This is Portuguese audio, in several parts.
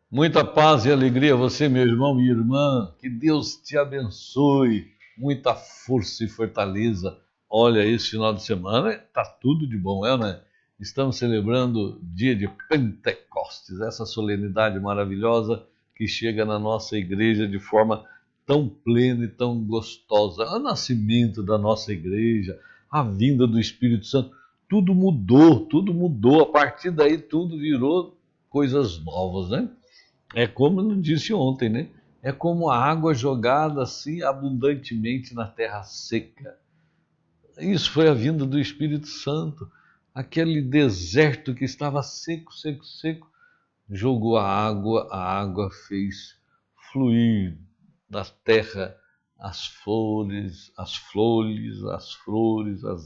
Muita paz e alegria a você, meu irmão e irmã. Que Deus te abençoe. Muita força e fortaleza. Olha, esse final de semana tá tudo de bom, né? Estamos celebrando o dia de Pentecostes, essa solenidade maravilhosa que chega na nossa igreja de forma tão plena e tão gostosa. O nascimento da nossa igreja, a vinda do Espírito Santo, tudo mudou, tudo mudou. A partir daí tudo virou coisas novas, né? É como eu disse ontem, né? É como a água jogada assim abundantemente na terra seca. Isso foi a vinda do Espírito Santo. Aquele deserto que estava seco, seco, seco, jogou a água fez fluir da terra as flores, as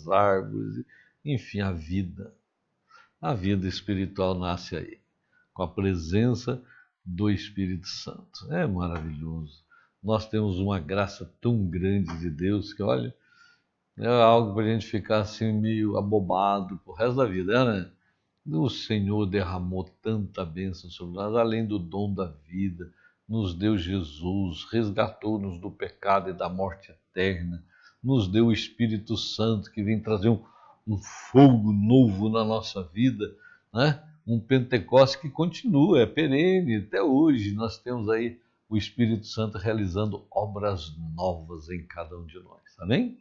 árvores, enfim, a vida. A vida espiritual nasce aí, com a presença do Espírito Santo. É maravilhoso. Nós temos uma graça tão grande de Deus que, olha, é algo para a gente ficar assim meio abobado pro resto da vida, né? O Senhor derramou tanta bênção sobre nós, além do dom da vida, nos deu Jesus, resgatou-nos do pecado e da morte eterna, nos deu o Espírito Santo que vem trazer um fogo novo na nossa vida, né? Um Pentecoste que continua, é perene, até hoje nós temos aí o Espírito Santo realizando obras novas em cada um de nós, amém?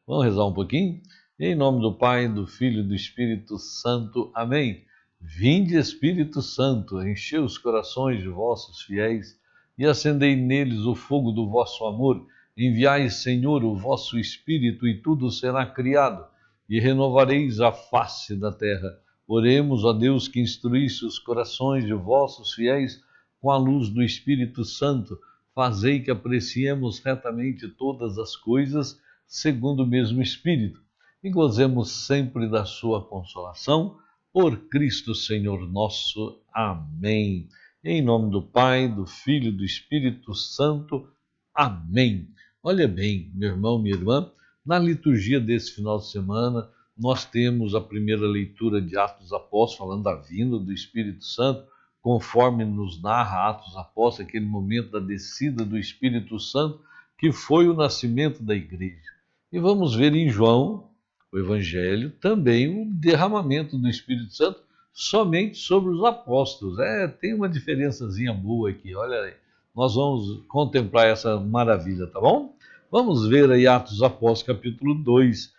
Vamos rezar um pouquinho? Em nome do Pai, do Filho e do Espírito Santo. Amém. Vinde, Espírito Santo, enchei os corações de vossos fiéis e acendei neles o fogo do vosso amor. Enviai, Senhor, o vosso Espírito e tudo será criado e renovareis a face da terra. Oremos, ó Deus, que instruísse os corações de vossos fiéis com a luz do Espírito Santo. Fazei que apreciemos retamente todas as coisas segundo o mesmo Espírito, e gozemos sempre da sua consolação, por Cristo Senhor nosso. Amém. Em nome do Pai, do Filho e do Espírito Santo. Amém. Olha bem, meu irmão, minha irmã, na liturgia desse final de semana, nós temos a primeira leitura de Atos Apóstolos, falando da vinda do Espírito Santo, conforme nos narra Atos Apóstolos, aquele momento da descida do Espírito Santo, que foi o nascimento da igreja. E vamos ver em João, o Evangelho, também o derramamento do Espírito Santo somente sobre os apóstolos. Tem uma diferençazinha boa aqui, olha aí. Nós vamos contemplar essa maravilha, tá bom? Vamos ver aí Atos dos Apóstolos, capítulo 2,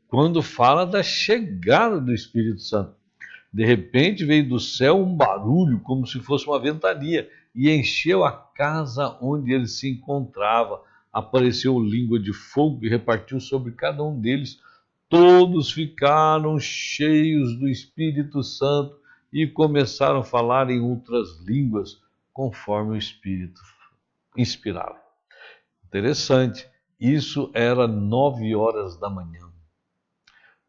quando fala da chegada do Espírito Santo. De repente veio do céu um barulho, como se fosse uma ventania, e encheu a casa onde ele se encontrava. Apareceu língua de fogo e repartiu sobre cada um deles. Todos ficaram cheios do Espírito Santo e começaram a falar em outras línguas, conforme o Espírito inspirava. Interessante. Isso era 9 horas da manhã.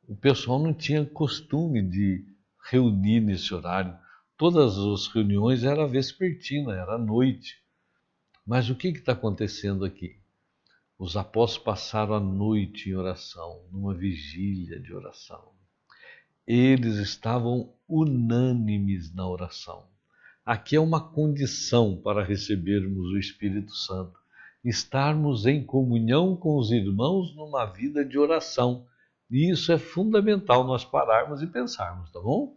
O pessoal não tinha costume de reunir nesse horário. Todas as reuniões era vespertina, era à noite. Mas o que está acontecendo aqui? Os apóstolos passaram a noite em oração, numa vigília de oração. Eles estavam unânimes na oração. Aqui é uma condição para recebermos o Espírito Santo, estarmos em comunhão com os irmãos numa vida de oração. E isso é fundamental nós pararmos e pensarmos, tá bom?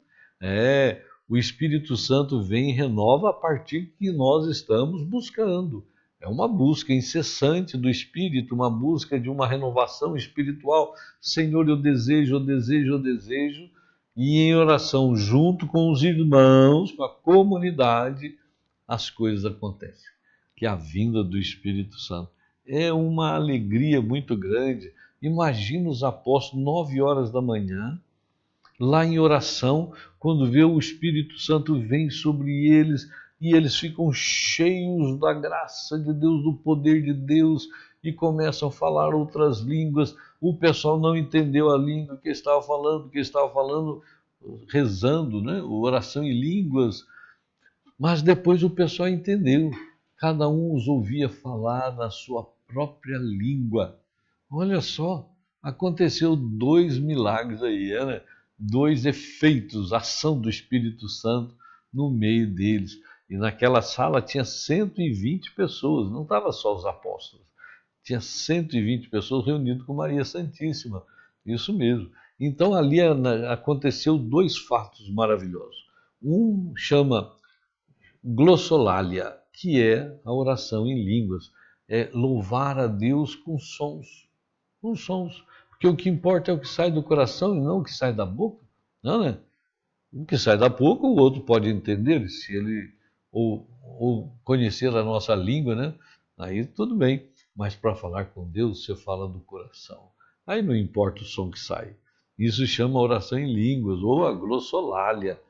O Espírito Santo vem e renova a partir que nós estamos buscando. É uma busca incessante do Espírito, uma busca de uma renovação espiritual. Senhor, eu desejo, eu desejo, eu desejo. E em oração, junto com os irmãos, com a comunidade, as coisas acontecem. Que a vinda do Espírito Santo é uma alegria muito grande. Imagina os apóstolos 9 horas da manhã, lá em oração, quando vê o Espírito Santo vem sobre eles e eles ficam cheios da graça de Deus, do poder de Deus e começam a falar outras línguas. O pessoal não entendeu a língua que estava falando, rezando, né? Oração em línguas. Mas depois o pessoal entendeu. Cada um os ouvia falar na sua própria língua. Olha só, aconteceu 2 milagres aí, né? 2 efeitos, ação do Espírito Santo no meio deles. E naquela sala tinha 120 pessoas, não estava só os apóstolos. Tinha 120 pessoas reunidas com Maria Santíssima. Isso mesmo. Então ali aconteceu dois fatos maravilhosos. Um chama glossolalia, que é a oração em línguas. É louvar a Deus com sons. Com sons. Porque o que importa é o que sai do coração e não o que sai da boca. Não é? O que sai da boca, o outro pode entender, se ele ou conhecer a nossa língua, né? Aí tudo bem. Mas para falar com Deus, você fala do coração. Aí não importa o som que sai. Isso chama oração em línguas, ou a glossolalia.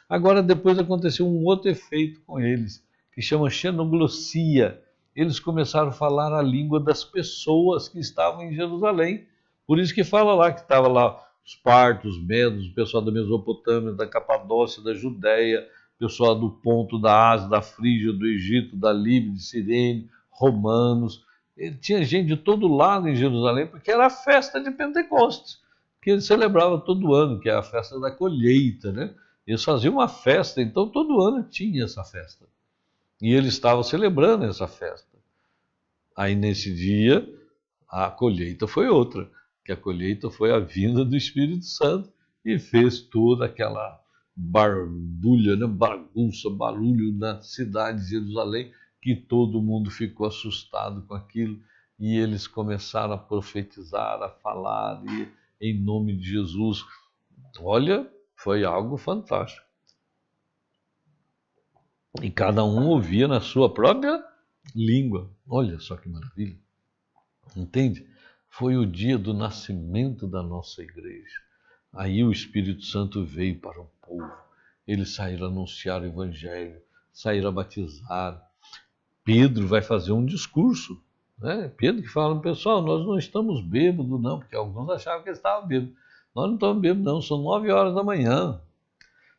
Agora, depois aconteceu um outro efeito com eles, que chama xenoglossia. Eles começaram a falar a língua das pessoas que estavam em Jerusalém. Por isso que fala lá que estava lá os partos, os medos, o pessoal da Mesopotâmia, da Capadócia, da Judéia, o pessoal do Ponto, da Ásia, da Frígia, do Egito, da Líbia, de Cirene, romanos. Tinha gente de todo lado em Jerusalém, porque era a festa de Pentecostes, que eles celebravam todo ano, que é a festa da colheita, né? Eles faziam uma festa, então todo ano tinha essa festa. E eles estavam celebrando essa festa. Aí nesse dia, a colheita foi outra, que a colheita foi a vinda do Espírito Santo e fez toda aquela barbulha, né? Bagunça, barulho na cidade de Jerusalém, que todo mundo ficou assustado com aquilo e eles começaram a profetizar, a falar e, em nome de Jesus. Olha, foi algo fantástico. E cada um ouvia na sua própria língua. Olha só que maravilha. Entende? Foi o dia do nascimento da nossa igreja. Aí o Espírito Santo veio para o povo. Eles saíram a anunciar o Evangelho, saíram a batizar. Pedro vai fazer um discurso. Né? Pedro que fala, pessoal, nós não estamos bêbados, não, porque alguns achavam que eles estavam bêbados. Nós não estamos bêbados, não, são 9 horas da manhã.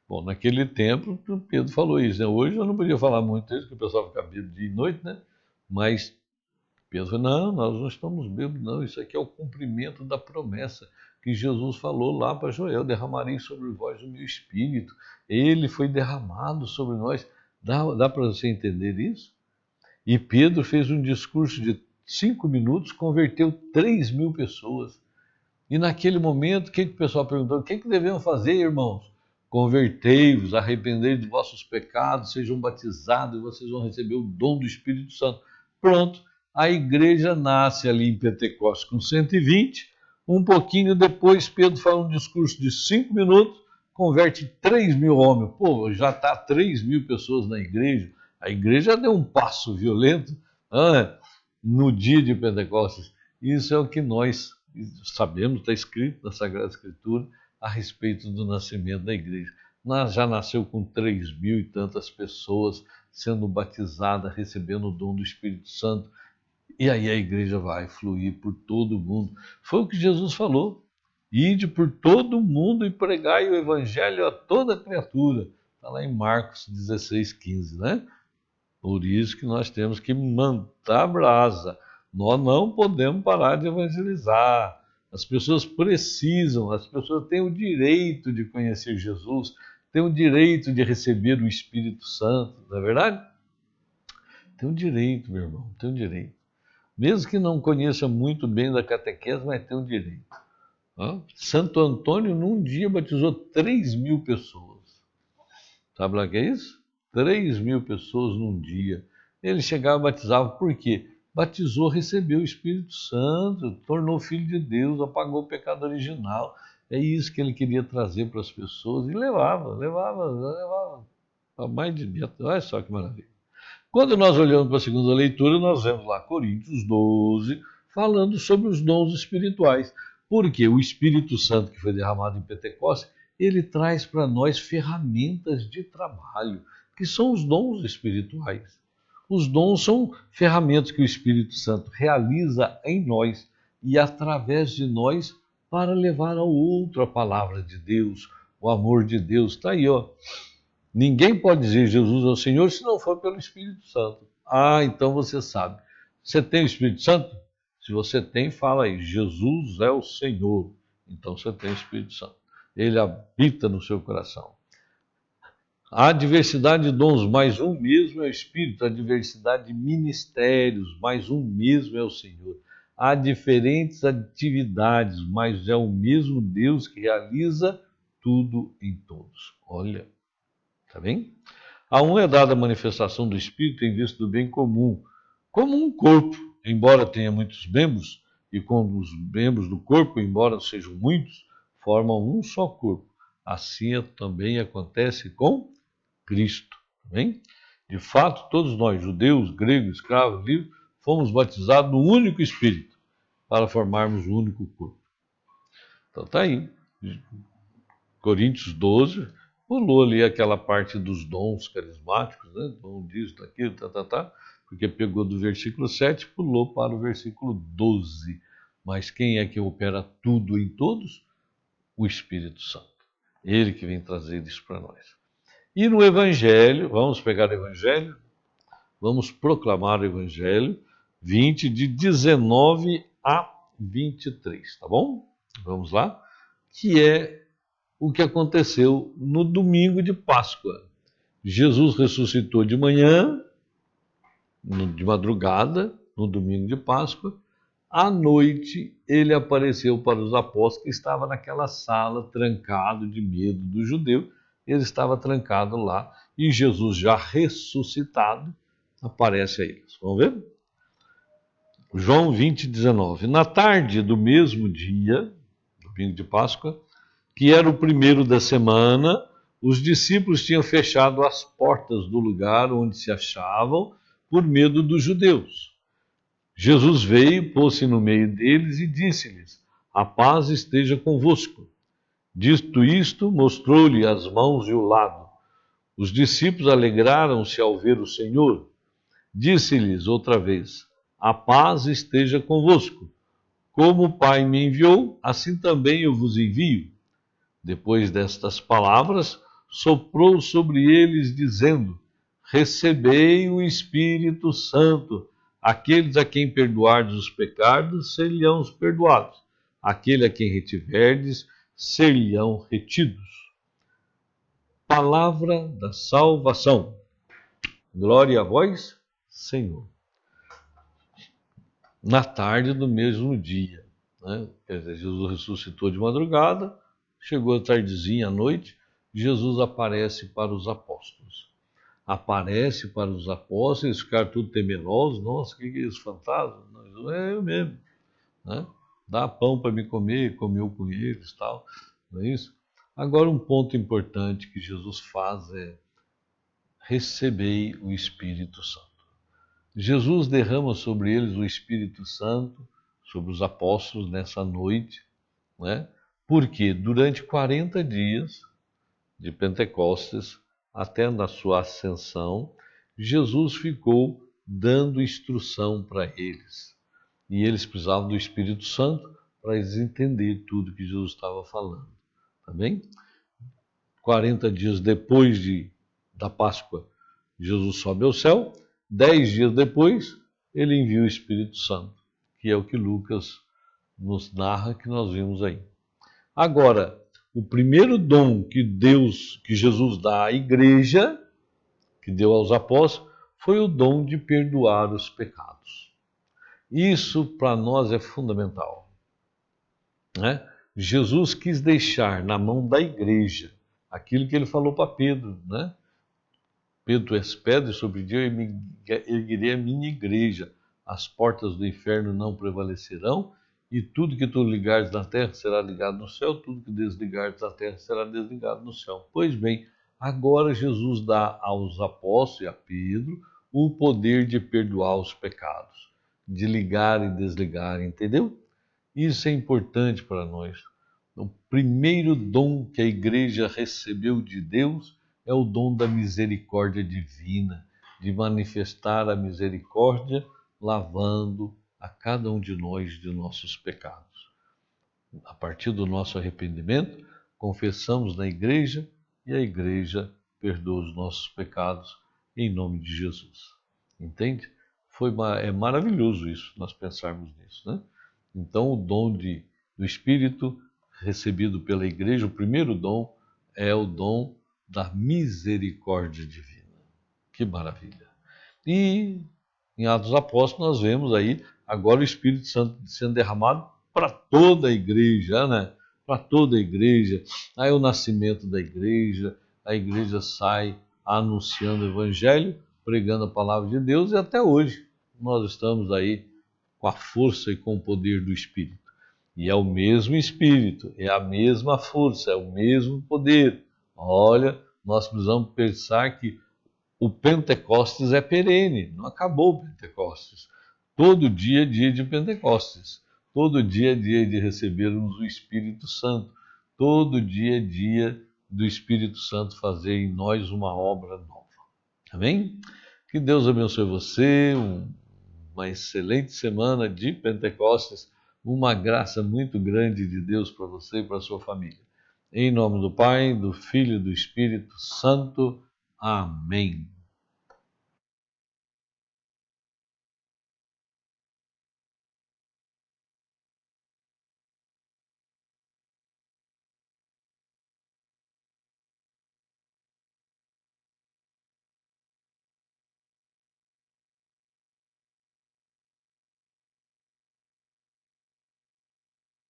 Bom, naquele tempo, o Pedro falou isso, né? Hoje eu não podia falar muito isso, porque o pessoal fica bêbado dia e noite, né? Mas Pedro falou, não, nós não estamos bêbados, não. Isso aqui é o cumprimento da promessa que Jesus falou lá para Joel, derramarei sobre vós o meu espírito. Ele foi derramado sobre nós. Dá para você entender isso? E Pedro fez um discurso de 5 minutos, converteu 3.000 pessoas. E naquele momento, o que o pessoal perguntou? O que devemos fazer, irmãos? Convertei-vos, arrependei dos vossos pecados, sejam batizados e vocês vão receber o dom do Espírito Santo. Pronto, a igreja nasce ali em Pentecostes com 120. Um pouquinho depois, Pedro faz um discurso de 5 minutos, converte 3.000 homens. Pô, já está 3.000 pessoas na igreja. A igreja deu um passo violento no dia de Pentecostes. Isso é o que nós sabemos, está escrito na Sagrada Escritura, a respeito do nascimento da igreja. Já nasceu com 3.000 e tantas pessoas sendo batizadas, recebendo o dom do Espírito Santo, e aí a igreja vai fluir por todo o mundo. Foi o que Jesus falou. Ide por todo o mundo e pregai o evangelho a toda criatura. Está lá em Marcos 16:15, né? Por isso que nós temos que manter a brasa. Nós não podemos parar de evangelizar. As pessoas precisam, as pessoas têm o direito de conhecer Jesus, têm o direito de receber o Espírito Santo, não é verdade? Tem o direito, meu irmão, tem o direito. Mesmo que não conheça muito bem da catequese, mas tem o direito. Santo Antônio, num dia, batizou 3.000 pessoas. Sabe lá o que é isso? 3.000 pessoas num dia. Ele chegava e batizava, por quê? Batizou, recebeu o Espírito Santo, tornou filho de Deus, apagou o pecado original. É isso que ele queria trazer para as pessoas e levava. Para mais de metro. Olha só que maravilha. Quando nós olhamos para a segunda leitura, nós vemos lá Coríntios 12, falando sobre os dons espirituais. Porque o Espírito Santo que foi derramado em Pentecostes, ele traz para nós ferramentas de trabalho, que são os dons espirituais. Os dons são ferramentas que o Espírito Santo realiza em nós e através de nós para levar ao outro a palavra de Deus, o amor de Deus. Está aí, ó. Ninguém pode dizer Jesus é o Senhor se não for pelo Espírito Santo. Ah, então você sabe. Você tem o Espírito Santo? Se você tem, fala aí, Jesus é o Senhor. Então você tem o Espírito Santo. Ele habita no seu coração. Há diversidade de dons, mas um mesmo é o Espírito. Há diversidade de ministérios, mas um mesmo é o Senhor. Há diferentes atividades, mas é o mesmo Deus que realiza tudo em todos. Olha, tá bem? A um é dada a manifestação do Espírito em vista do bem comum, como um corpo, embora tenha muitos membros, e com os membros do corpo, embora sejam muitos, formam um só corpo. Assim também acontece com Cristo. Amém? De fato, todos nós, judeus, gregos, escravos, livres, fomos batizados no único Espírito para formarmos um único corpo. Então está aí. Coríntios 12, pulou ali aquela parte dos dons carismáticos, né? Dom disso, daquilo, porque pegou do versículo 7, pulou para o versículo 12. Mas quem é que opera tudo em todos? O Espírito Santo. Ele que vem trazer isso para nós. E no Evangelho, vamos pegar o Evangelho, vamos proclamar o Evangelho 20, de 19 a 23, tá bom? Vamos lá? Que é o que aconteceu no domingo de Páscoa. Jesus ressuscitou de manhã, de madrugada, no domingo de Páscoa. À noite, ele apareceu para os apóstolos que estavam naquela sala, trancado de medo do judeu. Ele estava trancado lá e Jesus, já ressuscitado, aparece a eles. Vamos ver? João 20, 19. Na tarde do mesmo dia, domingo de Páscoa, que era o primeiro da semana, os discípulos tinham fechado as portas do lugar onde se achavam por medo dos judeus. Jesus veio, pôs-se no meio deles e disse-lhes: A paz esteja convosco. Dito isto, mostrou-lhe as mãos e o lado. Os discípulos alegraram-se ao ver o Senhor. Disse-lhes outra vez: A paz esteja convosco. Como o Pai me enviou, assim também eu vos envio. Depois destas palavras, soprou sobre eles, dizendo: Recebei o Espírito Santo. Aqueles a quem perdoardes os pecados, ser-lhe-ão perdoados. Aquele a quem retiverdes, ser-lhe-ão retidos. Palavra da salvação. Glória a vós, Senhor. Na tarde do mesmo dia, né? Quer dizer, Jesus ressuscitou de madrugada, chegou a tardezinha à noite, Jesus aparece para os apóstolos. Aparece para os apóstolos, eles ficaram tudo temerosos. Nossa, o que é isso, fantasma? Não, é eu mesmo, né? Dá pão para me comer, comeu com eles, tal, não é isso? Agora, um ponto importante que Jesus faz é: recebei o Espírito Santo. Jesus derrama sobre eles o Espírito Santo, sobre os apóstolos nessa noite, né? Porque durante 40 dias de Pentecostes, até na sua ascensão, Jesus ficou dando instrução para eles. E eles precisavam do Espírito Santo para eles entenderem tudo que Jesus estava falando. Tá bem? 40 dias depois da Páscoa, Jesus sobe ao céu. 10 dias depois, ele envia o Espírito Santo, que é o que Lucas nos narra, que nós vimos aí. Agora, o primeiro dom que Jesus dá à igreja, que deu aos apóstolos, foi o dom de perdoar os pecados. Isso para nós é fundamental, né? Jesus quis deixar na mão da igreja aquilo que ele falou para Pedro, né? Pedro, tu és pedra, e sobre ti eu erguerei a minha igreja. As portas do inferno não prevalecerão, e tudo que tu ligares na terra será ligado no céu, tudo que desligares na terra será desligado no céu. Pois bem, agora Jesus dá aos apóstolos e a Pedro o poder de perdoar os pecados, de ligar e desligar, entendeu? Isso é importante para nós. O primeiro dom que a igreja recebeu de Deus é o dom da misericórdia divina, de manifestar a misericórdia, lavando a cada um de nós de nossos pecados. A partir do nosso arrependimento, confessamos na igreja e a igreja perdoa os nossos pecados em nome de Jesus. Entende? É maravilhoso isso, nós pensarmos nisso, né? Então, o dom do Espírito recebido pela igreja, o primeiro dom é o dom da misericórdia divina. Que maravilha! E em Atos dos Apóstolos nós vemos aí agora o Espírito Santo sendo derramado para toda a igreja, né? Para toda a igreja. Aí o nascimento da igreja, a igreja sai anunciando o evangelho, pregando a palavra de Deus, e até hoje nós estamos aí com a força e com o poder do Espírito. E é o mesmo Espírito, é a mesma força, é o mesmo poder. Olha, nós precisamos pensar que o Pentecostes é perene, não acabou o Pentecostes. Todo dia é dia de Pentecostes. Todo dia é dia de recebermos o Espírito Santo. Todo dia é dia do Espírito Santo fazer em nós uma obra nova. Amém? Que Deus abençoe você, uma excelente semana de Pentecostes, uma graça muito grande de Deus para você e para a sua família. Em nome do Pai, do Filho e do Espírito Santo. Amém.